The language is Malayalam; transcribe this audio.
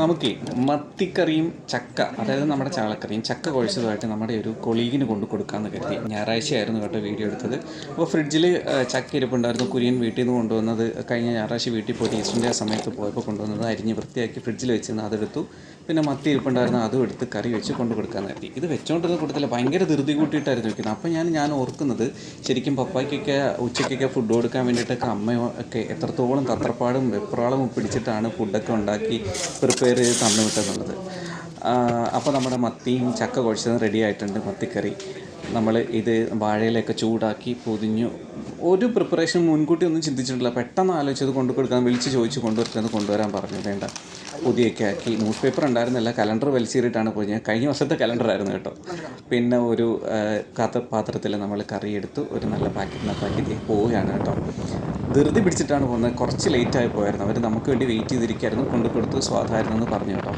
നമുക്കേ മത്തിക്കറിയും ചക്ക, അതായത് നമ്മുടെ ചാളക്കറിയും ചക്ക കുഴച്ചതുമായിട്ട് നമ്മുടെ ഒരു കൊളീഗിന് കൊണ്ട് കൊടുക്കാമെന്ന് കരുതി. ഞായറാഴ്ചയായിരുന്നു കേട്ടോ വീഡിയോ എടുത്തത്. അപ്പോൾ ഫ്രിഡ്ജിൽ ചക്ക ഇരിപ്പുണ്ടായിരുന്നു. കുര്യൻ വീട്ടിൽ നിന്ന് കൊണ്ടുവന്നത് കഴിഞ്ഞ ഞായറാഴ്ച വീട്ടിൽ പോയിട്ട് ഈസ്റ്ററിൻ്റെ ആ സമയത്ത് പോയപ്പോൾ കൊണ്ടുവന്നത് അരിഞ്ഞ് വൃത്തിയാക്കി ഫ്രിഡ്ജിൽ വെച്ചിരുന്നു. അതെടുത്തു. പിന്നെ മത്തി ഇരിപ്പുണ്ടായിരുന്നു, അതും എടുത്ത് കറി വെച്ച് കൊണ്ട് കൊടുക്കാമെന്ന് കരുതി. ഇത് വെച്ചുകൊണ്ടിരുന്ന കൂട്ടത്തിൽ ഭയങ്കര ധൃതി കൂട്ടിയിട്ടായിരുന്നു വെക്കുന്നത്. അപ്പോൾ ഞാൻ ഓർക്കുന്നത്, ശരിക്കും പപ്പായ്ക്കൊക്കെ ഉച്ചയ്ക്കൊക്കെ ഫുഡ് കൊടുക്കാൻ വേണ്ടിയിട്ടൊക്കെ അമ്മയോ ഒക്കെ എത്രത്തോളം തത്രപ്പാടും വെപ്രാളവും പിടിച്ചിട്ടാണ് ഫുഡൊക്കെ ഉണ്ടാക്കി പ്രിപ്പയർ ചെയ്ത് തന്നു വിട്ടെന്നുള്ളത്. അപ്പോൾ നമ്മുടെ മത്തിയും ചക്ക കുഴച്ചതും റെഡി ആയിട്ടുണ്ട്. മത്തിക്കറി നമ്മൾ ഇത് വാഴയിലൊക്കെ ചൂടാക്കി പൊതിഞ്ഞു. ഒരു പ്രിപ്പറേഷൻ മുൻകൂട്ടി ഒന്നും ചിന്തിച്ചിട്ടില്ല. പെട്ടെന്ന് ആലോചിച്ചത് കൊണ്ട് കൊടുക്കാൻ, വിളിച്ച് ചോദിച്ച് കൊണ്ടുവരാൻ പറഞ്ഞു. വേണ്ട പൊതിയൊക്കെ ആക്കി. ന്യൂസ് പേപ്പർ ഉണ്ടായിരുന്നില്ല, കലണ്ടർ വലിച്ചേറിയിട്ടാണ് പൊതിഞ്ഞത്. കഴിഞ്ഞ വർഷത്തെ കലണ്ടറായിരുന്നു കേട്ടോ. പിന്നെ ഒരു പാത്രത്തിൽ നമ്മൾ കറി എടുത്തു, ഒരു നല്ല പാക്കറ്റിൽ പോവുകയാണ് കേട്ടോ. ധൃതി പിടിച്ചിട്ടാണ് പോകുന്നത്. കുറച്ച് ലേറ്റായി പോയായിരുന്നു. അവർ നമുക്ക് വേണ്ടി വെയിറ്റ് ചെയ്തിരിക്കുകയായിരുന്നു. കൊണ്ട് കൊടുത്തു, സ്വാദായിരുന്നെന്ന് പറഞ്ഞു കേട്ടോ.